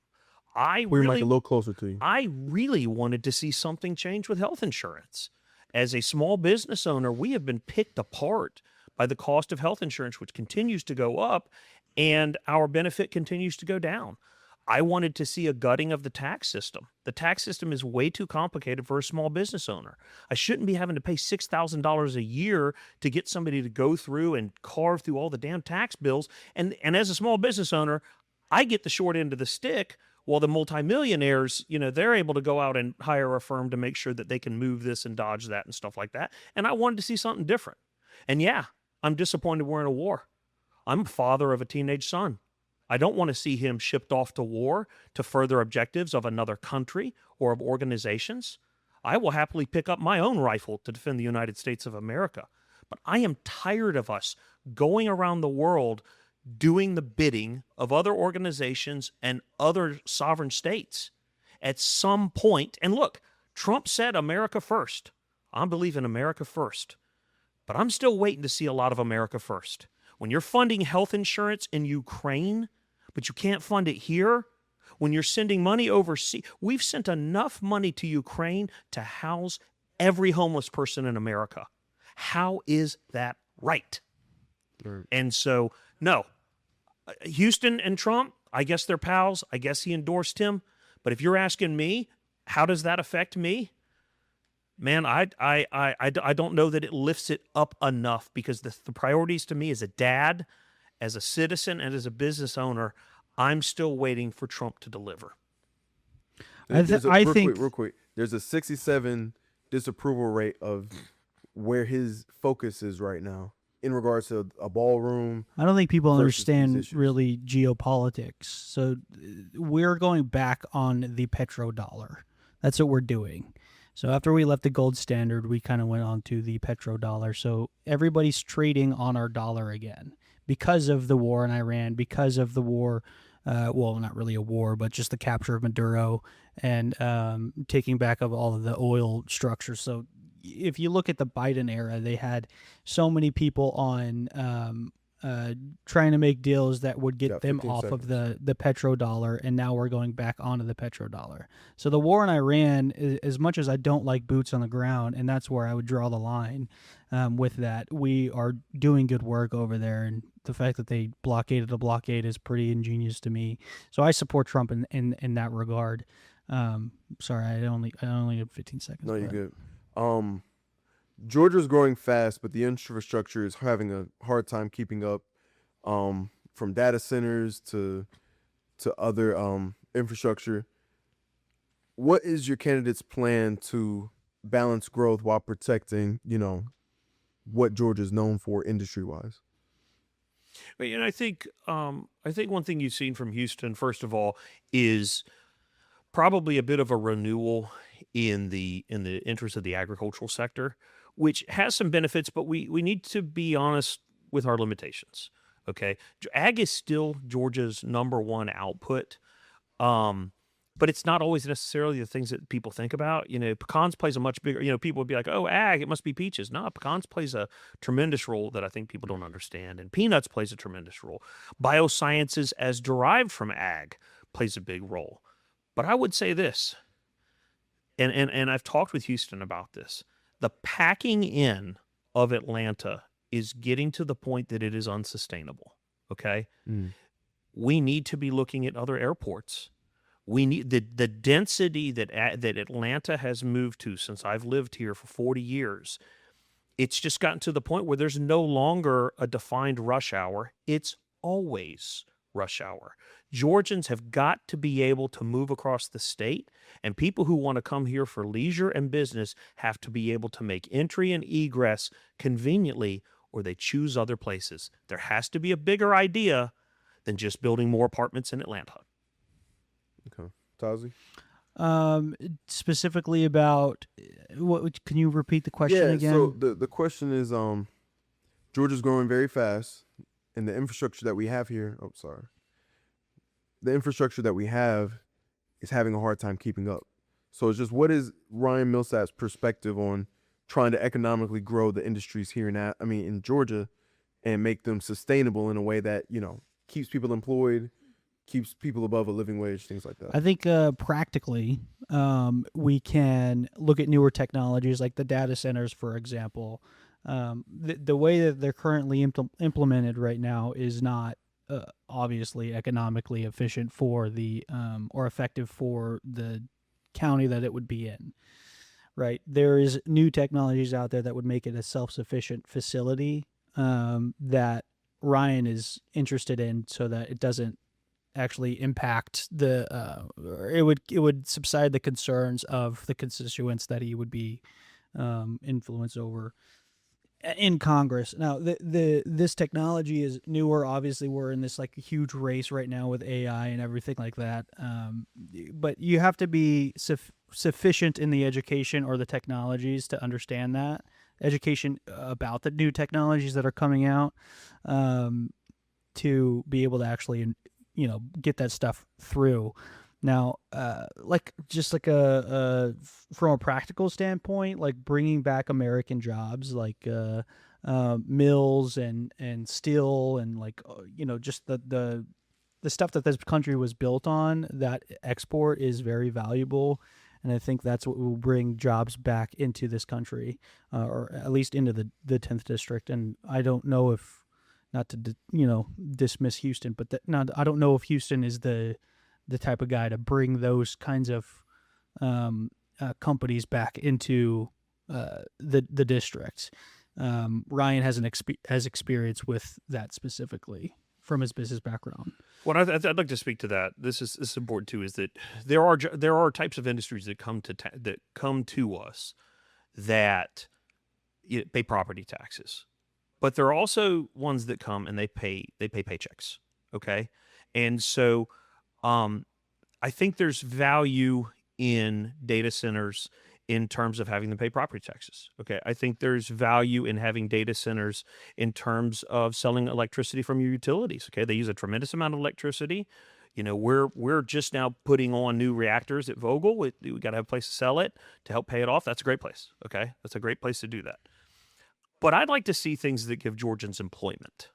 Bring your mic a little closer to you. I really wanted to see something change with health insurance. As a small business owner, we have been picked apart by the cost of health insurance, which continues to go up, and our benefit continues to go down. I wanted to see a gutting of the tax system. The tax system is way too complicated for a small business owner. I shouldn't be having to pay $6,000 a year to get somebody to go through and carve through all the damn tax bills. And as a small business owner, I get the short end of the stick, while the multimillionaires, they're able to go out and hire a firm to make sure that they can move this and dodge that and stuff like that. And I wanted to see something different. And yeah, I'm disappointed we're in a war. I'm a father of a teenage son. I don't want to see him shipped off to war to further objectives of another country or of organizations. I will happily pick up my own rifle to defend the United States of America. But I am tired of us going around the world doing the bidding of other organizations and other sovereign states. At some point, and look, Trump said America first. I believe in America first. But I'm still waiting to see a lot of America first. When you're funding health insurance in Ukraine, but you can't fund it here, when you're sending money overseas, we've sent enough money to Ukraine to house every homeless person in America. How is that right? Right. And so, no, Houston and Trump, I guess they're pals. I guess he endorsed him. But if you're asking me, how does that affect me? Man, I don't know that it lifts it up enough, because the priorities to me as a dad, as a citizen, and as a business owner, I'm still waiting for Trump to deliver. Real quick. There's a 67 disapproval rate of where his focus is right now in regards to a ballroom. I don't think people versus understand these issues. really geopolitics. So we're going back on the petrodollar. That's what we're doing. So after we left the gold standard, we kind of went on to the petrodollar. So everybody's trading on our dollar again because of the war in Iran, because of the war, well, not really a war, but just the capture of Maduro and taking back of all of the oil structures. So if you look at the Biden era, they had so many people on trying to make deals that would get them 15 off seconds. of the petrodollar, and now we're going back onto the petrodollar. So the war in Iran, as much as I don't like boots on the ground, and that's where I would draw the line with that, we are doing good work over there, and the fact that they blockaded a blockade is pretty ingenious to me. So I support Trump in that regard. Sorry, I only have 15 seconds. No, you're but- good. Georgia's growing fast, but the infrastructure is having a hard time keeping up. From data centers to other infrastructure. What is your candidate's plan to balance growth while protecting, what Georgia's known for industry-wise? But, I think one thing you've seen from Houston, first of all, is probably a bit of a renewal in the interest of the agricultural sector, which has some benefits, but we need to be honest with our limitations. Okay, ag is still Georgia's number one output, but it's not always necessarily the things that people think about. Pecans plays a much bigger. People would be like, "Oh, ag, it must be peaches." No, pecans plays a tremendous role that I think people don't understand, and peanuts plays a tremendous role. Biosciences, as derived from ag, plays a big role. But I would say this, and I've talked with Houston about this: the packing in of Atlanta is getting to the point that it is unsustainable. Okay, we need to be looking at other airports. We need the density that Atlanta has moved to since I've lived here for 40 years. It's just gotten to the point where there's no longer a defined rush hour. It's always rush hour. Georgians have got to be able to move across the state, and people who want to come here for leisure and business have to be able to make entry and egress conveniently, or they choose other places. There has to be a bigger idea than just building more apartments in Atlanta. Okay. Tazi? Specifically about what? Can you repeat the question again? So the question is, Georgia's growing very fast, and the infrastructure that we have here. Oh, sorry. The infrastructure that we have is having a hard time keeping up. So it's just, what is Ryan Millsap's perspective on trying to economically grow the industries here in Georgia, and make them sustainable in a way that keeps people employed, keeps people above a living wage, things like that? I think practically, we can look at newer technologies like the data centers, for example. The way that they're currently implemented right now is not obviously economically efficient for the or effective for the county that it would be in. Right, there is new technologies out there that would make it a self-sufficient facility that Ryan is interested in, so that it doesn't actually impact the or it would subside the concerns of the constituents that he would be influenced over in Congress. Now, this technology is newer. Obviously, we're in this like huge race right now with AI and everything like that. But you have to be sufficient in the education or the technologies to understand that education about the new technologies that are coming out, to be able to actually, get that stuff through. Now, like from a practical standpoint, like bringing back American jobs, like mills and steel and like just the stuff that this country was built on, that export is very valuable, and I think that's what will bring jobs back into this country, or at least into the 10th district. And I don't know if, not to dismiss Houston, but I don't know if Houston is the type of guy to bring those kinds of companies back into the district. Ryan has experience with that specifically from his business background. Well, I'd like to speak to that. This is important too. Is that there are types of industries that come to us that pay property taxes, but there are also ones that come and they pay paychecks. Okay, and so I think there's value in data centers in terms of having them pay property taxes. Okay, I think there's value in having data centers in terms of selling electricity from your utilities. Okay, they use a tremendous amount of electricity. We're just now putting on new reactors at Vogel. We got to have a place to sell it to help pay it off. That's a great place. Okay, that's a great place to do that. But I'd like to see things that give Georgians employment.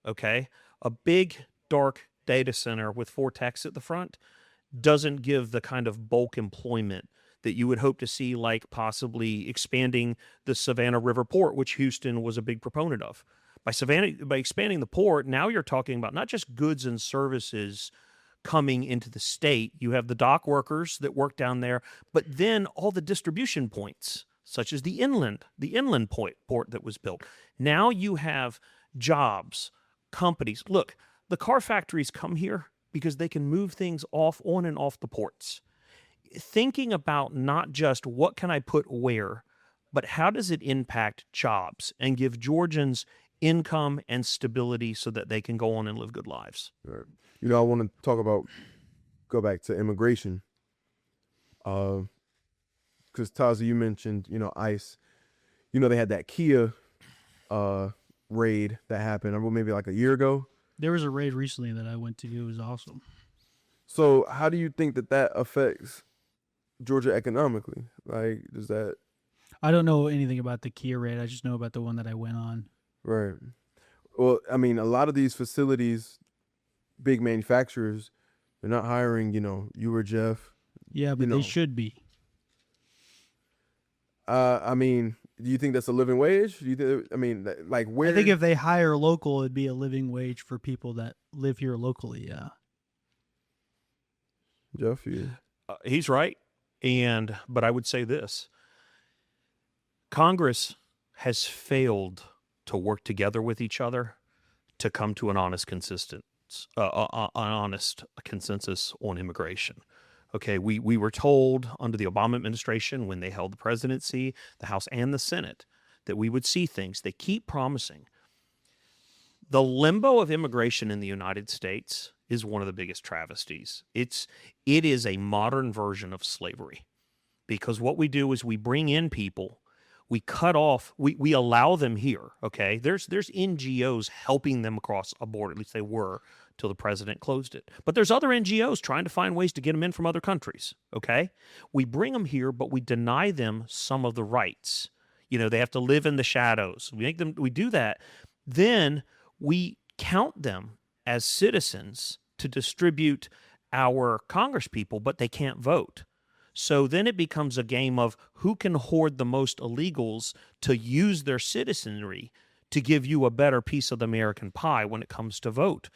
Okay, a big dark data center with 4 techs at the front doesn't give the kind of bulk employment that you would hope to see, like possibly expanding the Savannah River Port, which Houston was a big proponent of. By expanding the port, now you're talking about not just goods and services coming into the state. You have the dock workers that work down there, but then all the distribution points, such as the inland port that was built. Now you have jobs, companies. Look, the car factories come here because they can move things on and off the ports. Thinking about not just what can I put where, but how does it impact jobs and give Georgians income and stability so that they can go on and live good lives. Right. I want to go back to immigration. Because Tazi, you mentioned, ICE. They had that Kia raid that happened, maybe like a year ago. There was a raid recently that I went to. It was awesome. So how do you think that affects Georgia economically? Like, does that... I don't know anything about the Kia raid. I just know about the one that I went on. Right. Well, I mean, a lot of these facilities, big manufacturers, they're not hiring, you or Jeff. Yeah, but they should be. I mean, do you think that's a living wage? Do you think, like where? I think if they hire local, it'd be a living wage for people that live here locally. Yeah. Jeff, you... He's right. But I would say this: Congress has failed to work together with each other to come to an honest consensus on immigration. Okay, we were told under the Obama administration, when they held the presidency, the House and the Senate, that we would see things. They keep promising. The limbo of immigration in the United States is one of the biggest travesties. It is a modern version of slavery, because what we do is we bring in people, we cut off, we allow them here. Okay, there's NGOs helping them across a border. At least they were till the president closed it. But there's other NGOs trying to find ways to get them in from other countries. Okay, we bring them here, but we deny them some of the rights. They have to live in the shadows. We do that. Then we count them as citizens to distribute our congresspeople, but they can't vote. So then it becomes a game of who can hoard the most illegals to use their citizenry to give you a better piece of the American pie when it comes to vote.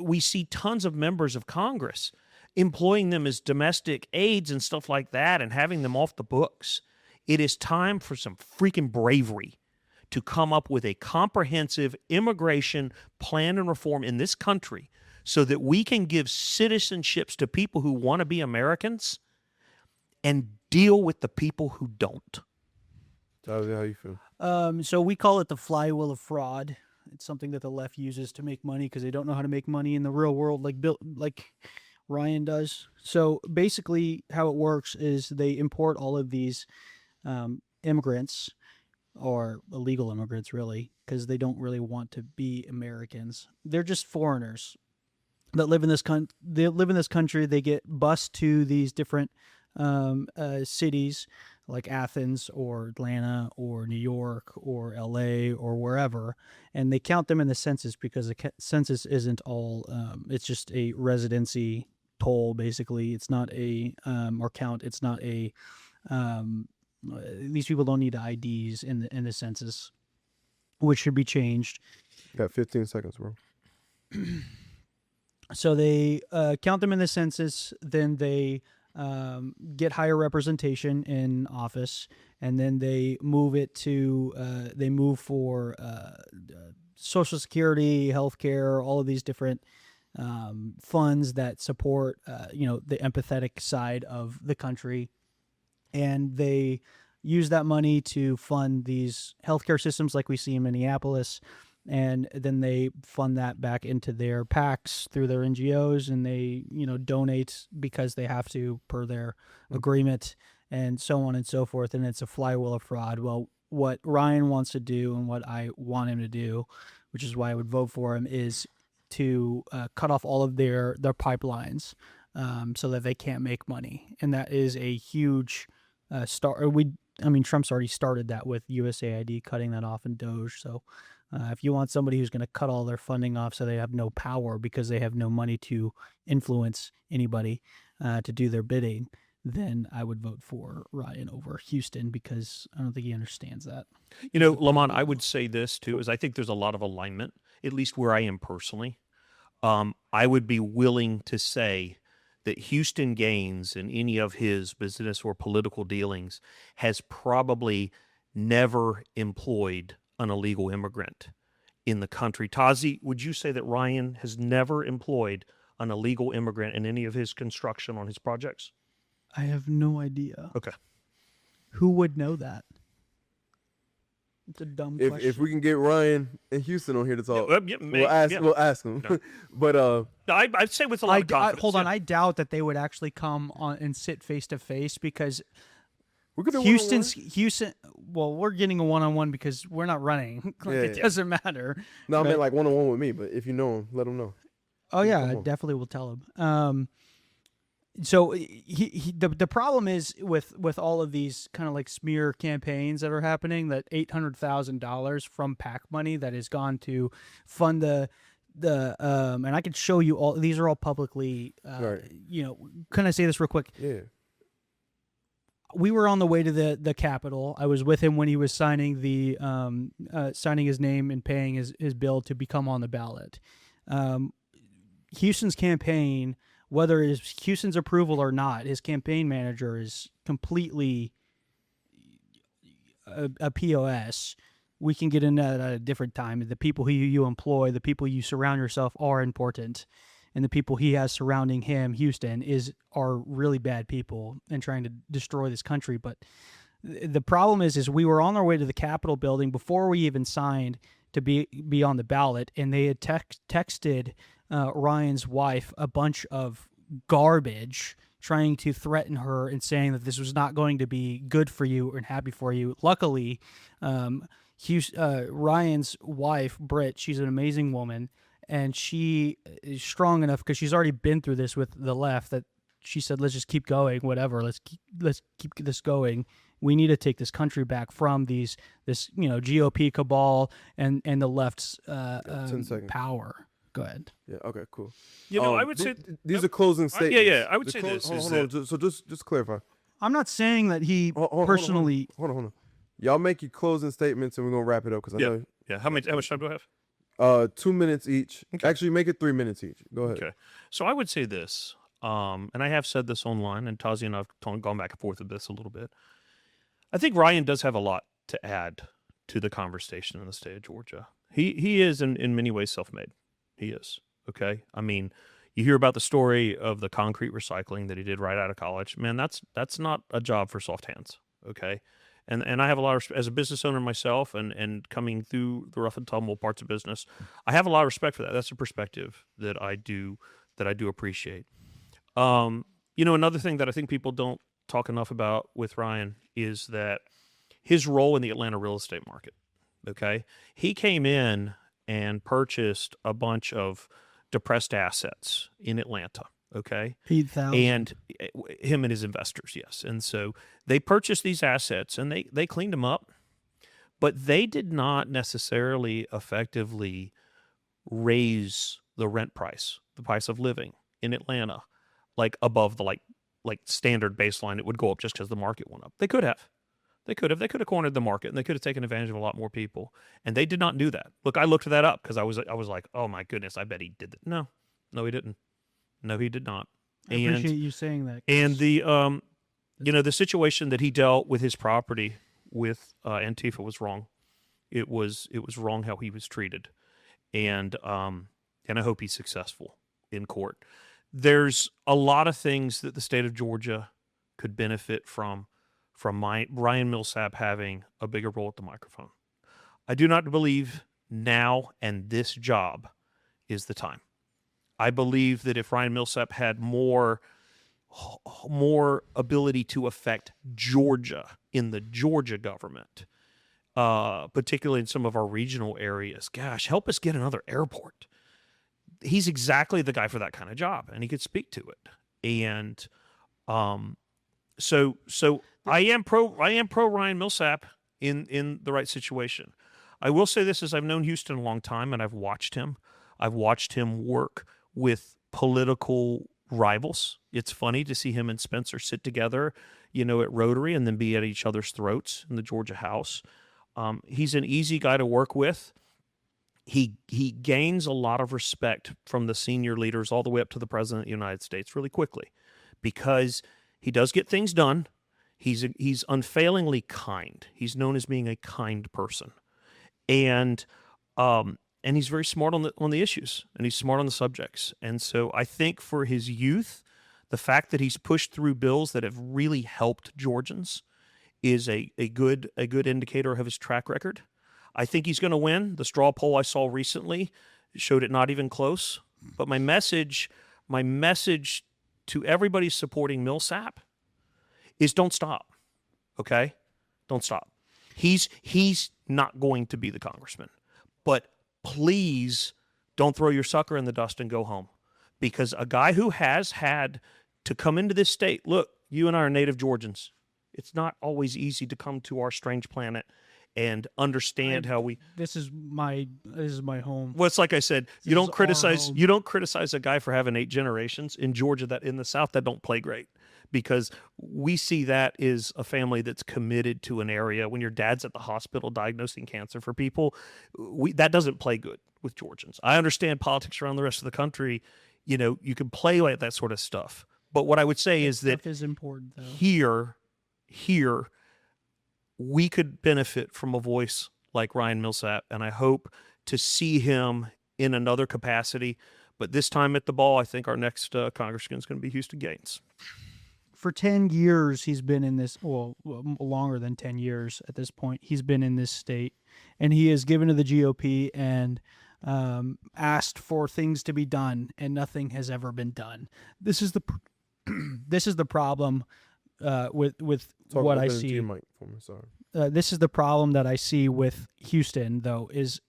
We see tons of members of Congress employing them as domestic aides and stuff like that and having them off the books. It is time for some freaking bravery to come up with a comprehensive immigration plan and reform in this country so that we can give citizenships to people who want to be Americans and deal with the people who don't. How you feel? So we call it the flywheel of fraud. It's something that the left uses to make money because they don't know how to make money in the real world like Ryan does. So basically how it works is they import all of these immigrants, or illegal immigrants really, because they don't really want to be Americans. They're just foreigners that live in this country. They get bused to these different cities like Athens or Atlanta or New York or LA or wherever, and they count them in the census because the census isn't all, it's just a residency toll, basically. It's not a, or count, it's not a, these people don't need IDs in the census, which should be changed. Got 15 seconds, bro. So they count them in the census, then they get higher representation in office, and then they move it to they move for Social Security, healthcare, all of these different funds that support the empathetic side of the country, and they use that money to fund these healthcare systems like we see in Minneapolis. And then they fund that back into their PACs through their NGOs, and they, donate because they have to per their agreement, and so on and so forth. And it's a flywheel of fraud. Well, what Ryan wants to do and what I want him to do, which is why I would vote for him, is to cut off all of their pipelines so that they can't make money. And that is a huge Trump's already started that with USAID, cutting that off, and Doge. So if you want somebody who's going to cut all their funding off so they have no power because they have no money to influence anybody to do their bidding, then I would vote for Ryan over Houston, because I don't think he understands that. Lamont, I would say this too, is I think there's a lot of alignment, at least where I am personally. I would be willing to say that Houston Gaines in any of his business or political dealings has probably never employed an illegal immigrant in the country. Tazi, would you say that Ryan has never employed an illegal immigrant in any of his construction on his projects? I have no idea. Okay. Who would know that? It's a dumb question. If we can get Ryan and Houston on here to talk, we'll ask them. No. But I'd say with a lot of confidence. Hold on, I doubt that they would actually come on and sit face to face, because we could do Houston. Well, we're getting a one-on-one because we're not running. It doesn't matter. No, I meant like one-on-one with me. But if you know him, let him know. Oh yeah, I definitely will tell him. So the problem is with all of these kind of like smear campaigns that are happening, that $800,000 from PAC money that has gone to fund the and I could show you all, these are all publicly, right. Can I say this real quick? Yeah. We were on the way to the Capitol. I was with him when he was signing signing his name and paying his bill to become on the ballot. Houston's campaign, whether it's Houston's approval or not, his campaign manager is completely a POS. We can get into that at a different time. The people who you employ, the people you surround yourself are important. And the people he has surrounding him, Houston, are really bad people and trying to destroy this country. But the problem is we were on our way to the Capitol building before we even signed to be on the ballot, and they had texted Ryan's wife a bunch of garbage, trying to threaten her and saying that this was not going to be good for you and happy for you. Luckily, Ryan's wife, Britt, she's an amazing woman, and she is strong enough, because she's already been through this with the left, that she said, let's just keep going, whatever. Let's keep this going. We need to take this country back from this GOP cabal and the left's 10 seconds. power. go ahead. Yeah. Okay. Cool. You know, I would say these are closing statements. yeah, I would The say clo- this Hold, is hold on. that- So just clarify. I'm not saying that he personally. Hold on. Y'all make your closing statements, and we're gonna wrap it up because I Yeah. know. Yeah. How much time do I have? 2 minutes each. Okay. Actually, make it 3 minutes each. Go ahead. Okay. So I would say this, and I have said this online, and Tazi and I have gone back and forth with this a little bit. I think Ryan does have a lot to add to the conversation in the state of Georgia. He is in many ways self-made. He is. Okay. I mean, you hear about the story of the concrete recycling that he did right out of college. Man, that's not a job for soft hands. Okay. And I have a lot of, as a business owner myself and coming through the rough and tumble parts of business, I have a lot of respect for that. That's a perspective that I do appreciate. You know, another thing that I think people don't talk enough about with Ryan is that his role in the Atlanta real estate market. Okay. He came in and purchased a bunch of depressed assets in Atlanta. Okay. Pete Thou. And him and his investors, yes. And so they purchased these assets and they cleaned them up, but they did not necessarily effectively raise the rent price, the price of living in Atlanta, like above the like standard baseline. It would go up just because the market went up. They could have. They could have cornered the market and they could have taken advantage of a lot more people. And they did not do that. Look, I looked that up because I was like, oh my goodness, I bet he did that. No, he didn't. No, he did not. I appreciate you saying that. And the you know, the situation that he dealt with his property with Antifa was wrong. It was wrong how he was treated. And I hope he's successful in court. There's a lot of things that the state of Georgia could benefit from Ryan Millsap having a bigger role at the microphone. I do not believe now and this job is the time. I believe that if Ryan Millsap had more ability to affect Georgia in the Georgia government, particularly in some of our regional areas, gosh, help us get another airport. He's exactly the guy for that kind of job, and he could speak to it. And so I am pro Ryan Millsap in the right situation. I will say this: as I've known Houston a long time, and I've watched him work with political rivals. It's funny to see him and Spencer sit together, you know, at Rotary and then be at each other's throats in the Georgia House. He's an easy guy to work with. He gains a lot of respect from the senior leaders all the way up to the President of the United States really quickly because he does get things done. He's unfailingly kind. He's known as being a kind person. And he's very smart on the issues, and he's smart on the subjects. And so I think for his youth, the fact that he's pushed through bills that have really helped Georgians is a good indicator of his track record. I think he's going to win. The straw poll I saw recently showed it not even close. But my message to everybody supporting Millsap is don't stop. Okay? Don't stop. He's not going to be the congressman. But please don't throw your sucker in the dust and go home. Because a guy who has had to come into this state, look, you and I are native Georgians. It's not always easy to come to our strange planet and understand how we. This is my home. Well, it's like I said, This you don't is our criticize home. you don't criticize a guy for having 8 generations in Georgia that in the South that don't play great. Because we see that is a family that's committed to an area. When your dad's at the hospital diagnosing cancer for people, that doesn't play good with Georgians. I understand politics around the rest of the country. You know, you can play like that sort of stuff. But what I would say is that Stuff is important, though. here, we could benefit from a voice like Ryan Millsap, and I hope to see him in another capacity. But this time at the ball, I think our next congressman is going to be Houston Gaines. For 10 years, he's been in this, longer than 10 years at this point, he's been in this state, and he has given to the GOP and asked for things to be done, and nothing has ever been done. This is the problem with what I see. Your mic for me, sorry. This is the problem that I see with Houston, though, is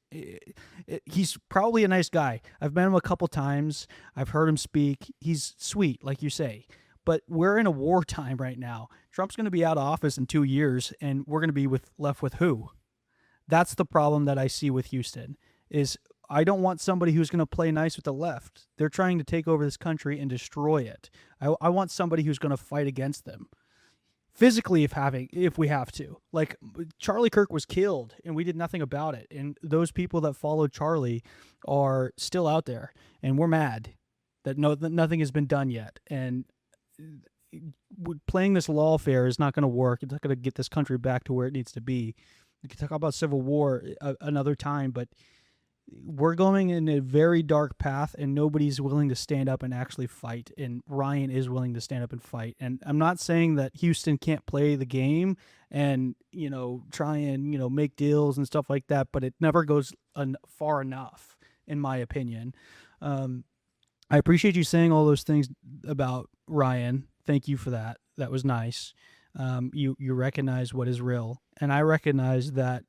he's probably a nice guy. I've met him a couple times. I've heard him speak. He's sweet, like you say. But we're in a wartime right now. Trump's going to be out of office in 2 years, and we're going to be left with who? That's the problem that I see with Houston. Is I don't want somebody who's going to play nice with the left. They're trying to take over this country and destroy it. I want somebody who's going to fight against them physically if we have to. Like, Charlie Kirk was killed and we did nothing about it, and those people that followed Charlie are still out there, and we're mad that nothing has been done yet. And playing this lawfare is not going to work. It's not going to get this country back to where it needs to be. We can talk about civil war another time, but we're going in a very dark path, and nobody's willing to stand up and actually fight. And Ryan is willing to stand up and fight. And I'm not saying that Houston can't play the game and, try and, make deals and stuff like that, but it never goes far enough, in my opinion. I appreciate you saying all those things about Ryan. Thank you for that. That was nice. You recognize what is real. And I recognize that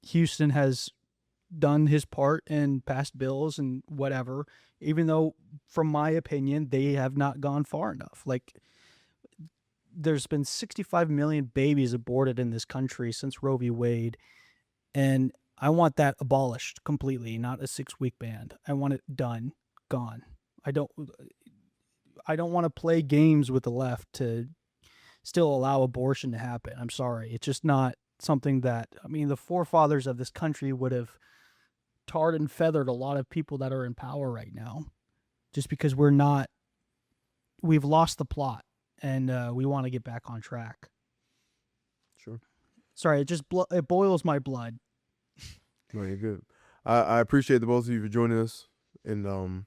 Houston has done his part and passed bills and whatever, even though, from my opinion, they have not gone far enough. Like, there's been 65 million babies aborted in this country since Roe v. Wade, and I want that abolished completely, not a 6-week ban. I want it done, gone. I don't want to play games with the left to still allow abortion to happen. I'm sorry. It's just not something that, the forefathers of this country would have tarred and feathered a lot of people that are in power right now, just because we've lost the plot, and we want to get back on track. Sure. Sorry, it boils my blood. No, you're good. I appreciate the both of you for joining us, and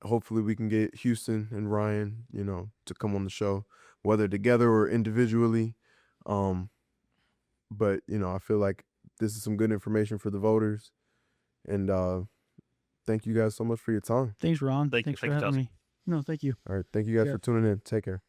hopefully we can get Houston and Ryan, to come on the show, whether together or individually. But I feel like this is some good information for the voters, and thank you guys so much for your time. Thanks, Ron. Thanks for you, having Taz. me. No, thank you. All right, thank you guys for tuning in. Take care.